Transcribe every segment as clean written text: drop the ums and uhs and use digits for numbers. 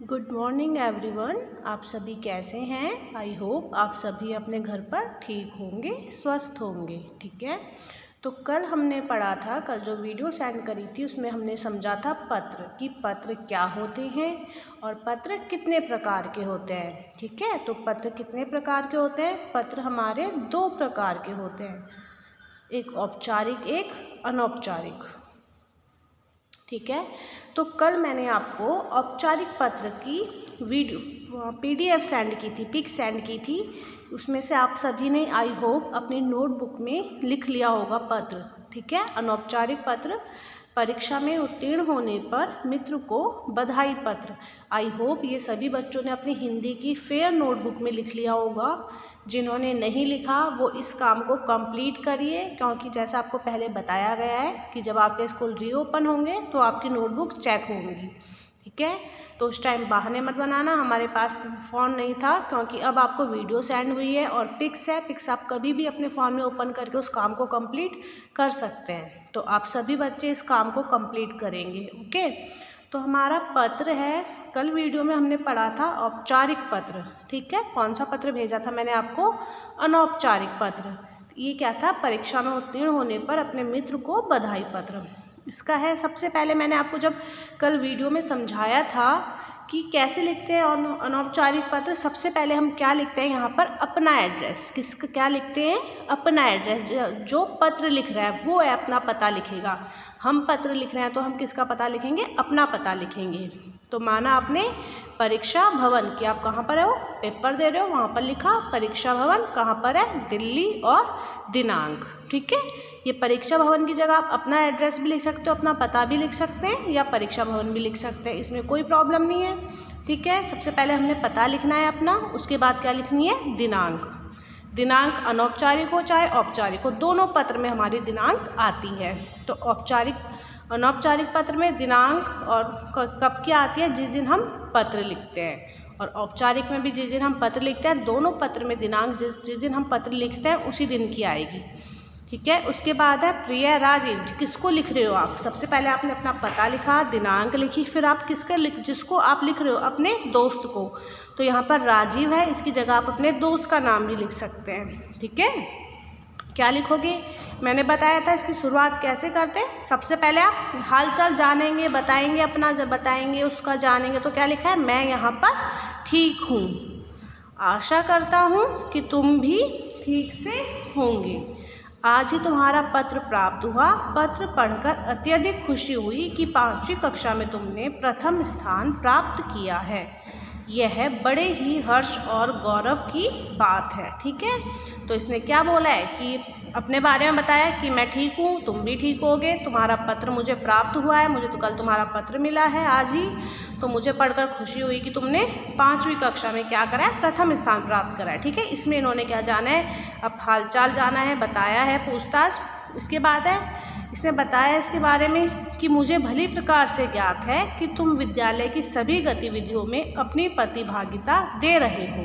Good morning everyone. आप सभी कैसे हैं? आई होप आप सभी अपने घर पर ठीक होंगे, स्वस्थ होंगे। ठीक है, तो कल हमने पढ़ा था, कल जो वीडियो सेंड करी थी उसमें हमने समझा था पत्र कि पत्र क्या होते हैं और पत्र कितने प्रकार के होते हैं। ठीक है, तो पत्र कितने प्रकार के होते हैं? पत्र हमारे दो प्रकार के होते हैं, एक औपचारिक, एक अनौपचारिक। ठीक है, तो कल मैंने आपको औपचारिक पत्र की वीडियो PDF सेंड की थी, पिक सेंड की थी। उसमें से आप सभी ने आई होप अपनी नोटबुक में लिख लिया होगा पत्र। ठीक है, अनौपचारिक पत्र, परीक्षा में उत्तीर्ण होने पर मित्र को बधाई पत्र। आई होप ये सभी बच्चों ने अपनी हिंदी की फेयर नोटबुक में लिख लिया होगा। जिन्होंने नहीं लिखा वो इस काम को कंप्लीट करिए, क्योंकि जैसा आपको पहले बताया गया है कि जब आपके स्कूल रीओपन होंगे तो आपकी नोटबुक चेक होंगी। ठीक है, तो उस टाइम बहाने मत बनाना हमारे पास फ़ोन नहीं था, क्योंकि अब आपको वीडियो सेंड हुई है और पिक्स है। पिक्स आप कभी भी अपने फ़ोन में ओपन करके उस काम को कंप्लीट कर सकते हैं। तो आप सभी बच्चे इस काम को कंप्लीट करेंगे। ओके, तो हमारा पत्र है, कल वीडियो में हमने पढ़ा था औपचारिक पत्र। ठीक है, कौन सा पत्र भेजा था मैंने आपको? अनौपचारिक पत्र। ये क्या था? परीक्षा में उत्तीर्ण होने पर अपने मित्र को बधाई पत्र। इसका है, सबसे पहले मैंने आपको जब कल वीडियो में समझाया था कि कैसे लिखते हैं अनौपचारिक पत्र। सबसे पहले हम क्या लिखते हैं यहाँ पर? अपना एड्रेस। किसका क्या लिखते हैं? अपना एड्रेस। जो पत्र लिख रहा है वो है अपना पता लिखेगा। हम पत्र लिख रहे हैं तो हम किसका पता लिखेंगे? अपना पता लिखेंगे। तो माना आपने परीक्षा भवन कि आप कहाँ पर हो, पेपर दे रहे हो, वहाँ पर लिखा परीक्षा भवन कहाँ पर है? दिल्ली, और दिनांक। ठीक है, ये परीक्षा भवन की जगह आप अपना एड्रेस भी लिख सकते हो, अपना पता भी लिख सकते हैं, या परीक्षा भवन भी लिख सकते हैं, इसमें कोई प्रॉब्लम नहीं है। ठीक है, सबसे पहले हमने पता लिखना है अपना, उसके बाद क्या लिखनी है? दिनांक। दिनांक अनौपचारिक हो चाहे औपचारिक हो, दोनों पत्र में हमारी दिनांक आती है। तो अनौपचारिक पत्र में दिनांक और कब क्या आती है? जिस दिन हम पत्र लिखते हैं। और औपचारिक में भी जिस दिन हम पत्र लिखते हैं, दोनों पत्र में दिनांक जिस दिन हम पत्र लिखते हैं उसी दिन की आएगी। ठीक है, उसके बाद है प्रिय राजीव। किसको लिख रहे हो आप? सबसे पहले आपने अपना पता लिखा, दिनांक लिखी, फिर आप जिसको आप लिख रहे हो? अपने दोस्त को। तो यहाँ पर राजीव है, इसकी जगह आप अपने दोस्त का नाम भी लिख सकते हैं। ठीक है, क्या लिखोगे? मैंने बताया था इसकी शुरुआत कैसे करते हैं। सबसे पहले आप हालचाल जानेंगे, बताएंगे अपना, जब बताएंगे उसका जानेंगे। तो क्या लिखा है? मैं यहाँ पर ठीक हूँ, आशा करता हूँ कि तुम भी ठीक से होंगे। आज ही तुम्हारा पत्र प्राप्त हुआ। पत्र पढ़कर अत्यधिक खुशी हुई कि 5वीं कक्षा में तुमने प्रथम स्थान प्राप्त किया है। यह बड़े ही हर्ष और गौरव की बात है। ठीक है, तो इसने क्या बोला है कि अपने बारे में बताया कि मैं ठीक हूँ, तुम भी ठीक होगे, तुम्हारा पत्र मुझे प्राप्त हुआ है, मुझे तो कल तुम्हारा पत्र मिला है आज ही, तो मुझे पढ़कर खुशी हुई कि तुमने 5वीं कक्षा में क्या करा है? प्रथम स्थान प्राप्त करा है। ठीक है, इसमें इन्होंने क्या जाना है? अब हालचाल जाना है, बताया है, पूछताछ। इसके बाद है, इसने बताया इसके बारे में कि मुझे भली प्रकार से ज्ञात है कि तुम विद्यालय की सभी गतिविधियों में अपनी प्रतिभागिता दे रहे हो।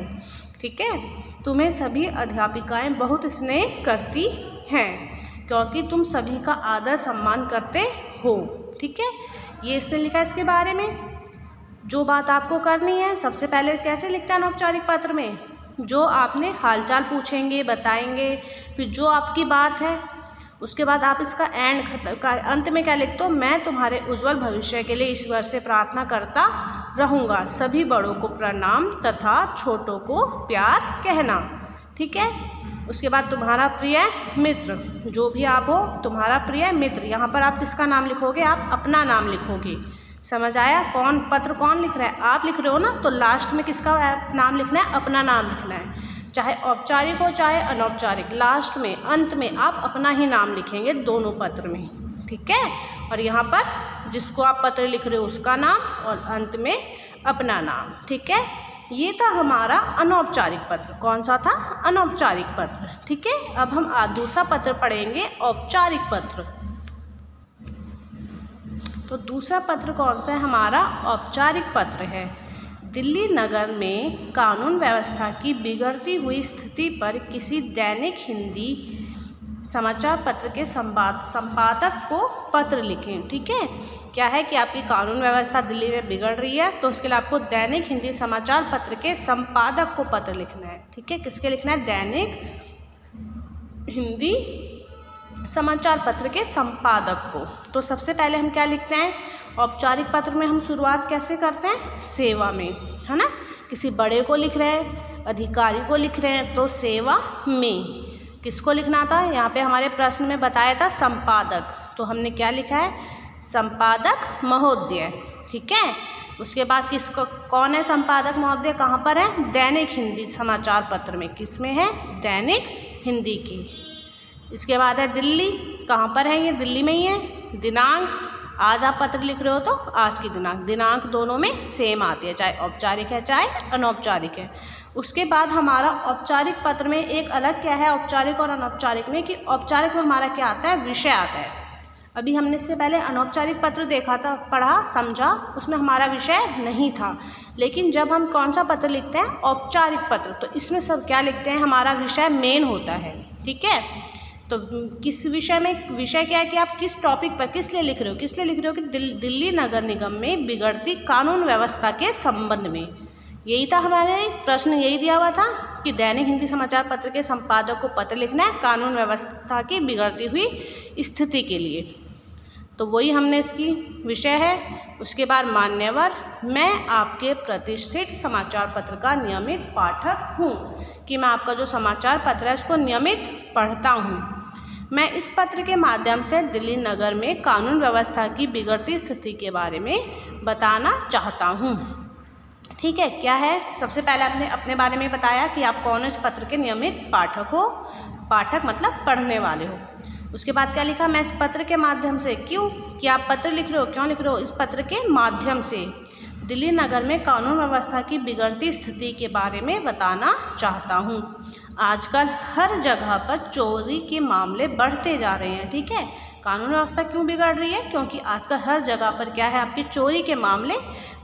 ठीक है, तुम्हें सभी अध्यापिकाएं बहुत स्नेह करती हैं, क्योंकि तुम सभी का आदर सम्मान करते हो। ठीक है, ये इसने लिखा इसके बारे में। जो बात आपको करनी है, सबसे पहले कैसे लिखते हैं अनौपचारिक पत्र में? जो आपने हालचाल पूछेंगे, बताएंगे, फिर जो आपकी बात है, उसके बाद आप इसका अंत में क्या लिखते हो? मैं तुम्हारे उज्जवल भविष्य के लिए ईश्वर से प्रार्थना करता रहूँगा। सभी बड़ों को प्रणाम तथा छोटों को प्यार कहना। ठीक है, उसके बाद तुम्हारा प्रिय मित्र, जो भी आप हो, तुम्हारा प्रिय मित्र। यहाँ पर आप किसका नाम लिखोगे? आप अपना नाम लिखोगे। समझ आया? पत्र कौन लिख रहा है? आप लिख रहे हो ना, तो लास्ट में किसका नाम लिखना है? अपना नाम लिखना है। चाहे औपचारिक हो चाहे अनौपचारिक, लास्ट में, अंत में आप अपना ही नाम लिखेंगे दोनों पत्र में। ठीक है, और यहाँ पर जिसको आप पत्र लिख रहे हो उसका नाम, और अंत में अपना नाम। ठीक है, ये था हमारा अनौपचारिक पत्र। कौन सा था? अनौपचारिक पत्र। ठीक है, अब हम दूसरा पत्र पढ़ेंगे, औपचारिक पत्र। तो दूसरा पत्र कौन सा है? हमारा औपचारिक पत्र है। दिल्ली नगर में कानून व्यवस्था की बिगड़ती हुई स्थिति पर किसी दैनिक हिंदी समाचार पत्र के संपादक को पत्र लिखें। ठीक है, क्या है कि आपकी कानून व्यवस्था दिल्ली में बिगड़ रही है, तो उसके लिए आपको दैनिक हिंदी समाचार पत्र के संपादक को पत्र लिखना है। ठीक है, किसके लिखना है? दैनिक हिंदी समाचार पत्र के संपादक को। तो सबसे पहले हम क्या लिखते हैं? औपचारिक पत्र में हम शुरुआत कैसे करते हैं? सेवा में, है ना। किसी बड़े को लिख रहे हैं, अधिकारी को लिख रहे हैं, तो सेवा में। किसको लिखना था? यहाँ पे हमारे प्रश्न में बताया था संपादक, तो हमने क्या लिखा है? संपादक महोदय। ठीक है, उसके बाद किसको, कौन है संपादक महोदय? कहाँ पर है? दैनिक हिंदी समाचार पत्र में। किस में है? दैनिक हिंदी की। इसके बाद है दिल्ली। कहाँ पर है ये? दिल्ली में ही है। दिनांक, आज आप पत्र लिख रहे हो तो आज की दिनांक दोनों में सेम आती है, चाहे औपचारिक है चाहे अनौपचारिक है। उसके बाद हमारा औपचारिक पत्र में एक अलग क्या है औपचारिक और अनौपचारिक में, कि औपचारिक में हमारा क्या आता है? विषय आता है। अभी हमने इससे पहले अनौपचारिक पत्र देखा था, पढ़ा, समझा, उसमें हमारा विषय नहीं था। लेकिन जब हम कौन सा पत्र लिखते हैं? औपचारिक पत्र, तो इसमें सब क्या लिखते हैं? हमारा विषय मेन होता है। ठीक है, तो किस विषय में, विषय क्या है कि आप किस टॉपिक पर किस लिए लिख रहे हो? किस लिए लिख रहे हो? कि दिल्ली नगर निगम में बिगड़ती कानून व्यवस्था के संबंध में। यही था हमारे प्रश्न, यही दिया हुआ था कि दैनिक हिंदी समाचार पत्र के संपादक को पत्र लिखना है कानून व्यवस्था की बिगड़ती हुई स्थिति के लिए। तो वही हमने इसकी विषय है। उसके बाद मान्यवर, मैं आपके प्रतिष्ठित समाचार पत्र का नियमित पाठक हूँ, कि मैं आपका जो समाचार पत्र है उसको नियमित पढ़ता हूँ। मैं इस पत्र के माध्यम से दिल्ली नगर में कानून व्यवस्था की बिगड़ती स्थिति के बारे में बताना चाहता हूँ। ठीक है, क्या है? सबसे पहले आपने अपने बारे में बताया कि आप कौन इस पत्र के नियमित पाठक हो। पाठक मतलब पढ़ने वाले हो। उसके बाद क्या लिखा? मैं इस पत्र के माध्यम से, क्यों कि आप पत्र लिख रहे हो, क्यों लिख रहे हो? इस पत्र के माध्यम से दिल्ली नगर में कानून व्यवस्था की बिगड़ती स्थिति के बारे में बताना चाहता हूँ। आजकल हर जगह पर चोरी के मामले बढ़ते जा रहे हैं। ठीक है, कानून व्यवस्था क्यों बिगड़ रही है? क्योंकि आजकल हर जगह पर क्या है? आपकी चोरी के मामले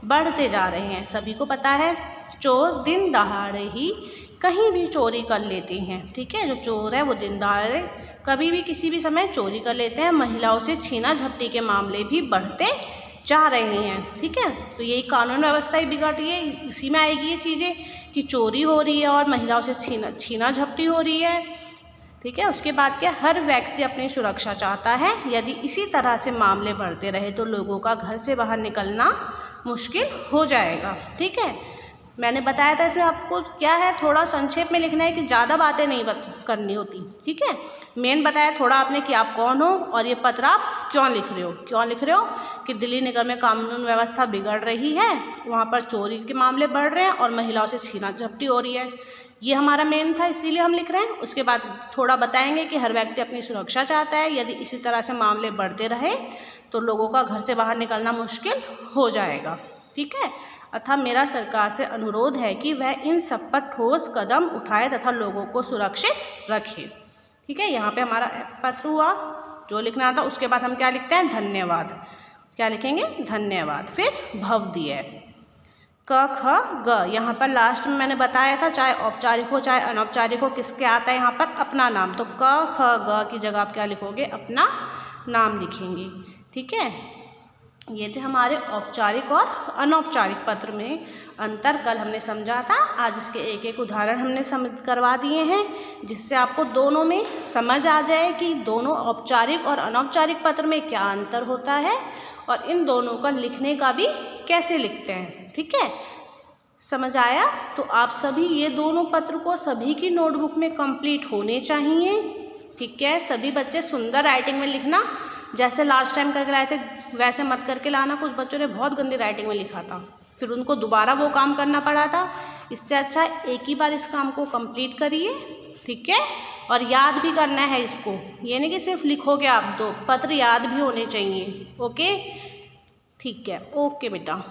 बढ़ते जा रहे हैं। सभी को पता है, चोर दिन दहाड़े ही कहीं भी चोरी कर लेते हैं। ठीक है, जो चोर है वो दिन दहाड़े कभी भी किसी भी समय चोरी कर लेते हैं। महिलाओं से छीना झपटी के मामले भी बढ़ते जा रहे हैं। ठीक है, तो यही कानून व्यवस्था ही बिगड़ रही है। इसी में आएगी ये चीज़ें कि चोरी हो रही है और महिलाओं से छीना झपटी हो रही है। ठीक है, उसके बाद क्या? हर व्यक्ति अपनी सुरक्षा चाहता है। यदि इसी तरह से मामले बढ़ते रहे तो लोगों का घर से बाहर निकलना मुश्किल हो जाएगा। ठीक है, मैंने बताया था इसमें आपको क्या है, थोड़ा संक्षेप में लिखना है कि ज़्यादा बातें नहीं करनी होती। ठीक है, मेन बताया थोड़ा आपने कि आप कौन हो और ये पत्र आप क्यों लिख रहे हो। क्यों लिख रहे हो? कि दिल्ली निगम में कानून व्यवस्था बिगड़ रही है, वहाँ पर चोरी के मामले बढ़ रहे हैं और महिलाओं से छीना झपटी हो रही है। ये हमारा मेन था, इसीलिए हम लिख रहे हैं। उसके बाद थोड़ा बताएंगे कि हर व्यक्ति अपनी सुरक्षा चाहता है। यदि इसी तरह से मामले बढ़ते रहे तो लोगों का घर से बाहर निकलना मुश्किल हो जाएगा। ठीक है, अतः मेरा सरकार से अनुरोध है कि वह इन सब पर ठोस कदम उठाए तथा लोगों को सुरक्षित रखे। ठीक है, यहाँ पे हमारा पत्र हुआ जो लिखना था। उसके बाद हम क्या लिखते हैं? धन्यवाद। क्या लिखेंगे? धन्यवाद। फिर भवदीय, क ख ग। यहाँ पर लास्ट में मैंने बताया था, चाहे औपचारिक हो चाहे अनौपचारिक हो, किसके आता है यहाँ पर? अपना नाम। तो क ख ग की जगह आप क्या लिखोगे? अपना नाम लिखेंगे। ठीक है, ये थे हमारे औपचारिक और अनौपचारिक पत्र में अंतर। कल हमने समझा था, आज इसके एक एक उदाहरण हमने समझ करवा दिए हैं, जिससे आपको दोनों में समझ आ जाए कि दोनों औपचारिक और अनौपचारिक पत्र में क्या अंतर होता है और इन दोनों का लिखने का भी कैसे लिखते हैं। ठीक है, समझ आया? तो आप सभी ये दोनों पत्र को सभी की नोटबुक में कंप्लीट होने चाहिए। ठीक है, सभी बच्चे सुंदर राइटिंग में लिखना। जैसे लास्ट टाइम करके लाए थे वैसे मत करके लाना। कुछ बच्चों ने बहुत गंदी राइटिंग में लिखा था, फिर उनको दोबारा वो काम करना पड़ा था। इससे अच्छा एक ही बार इस काम को कंप्लीट करिए। ठीक है, और याद भी करना है इसको, ये नहीं कि सिर्फ लिखोगे आप, दो पत्र याद भी होने चाहिए। ओके, ठीक है, ओके बेटा।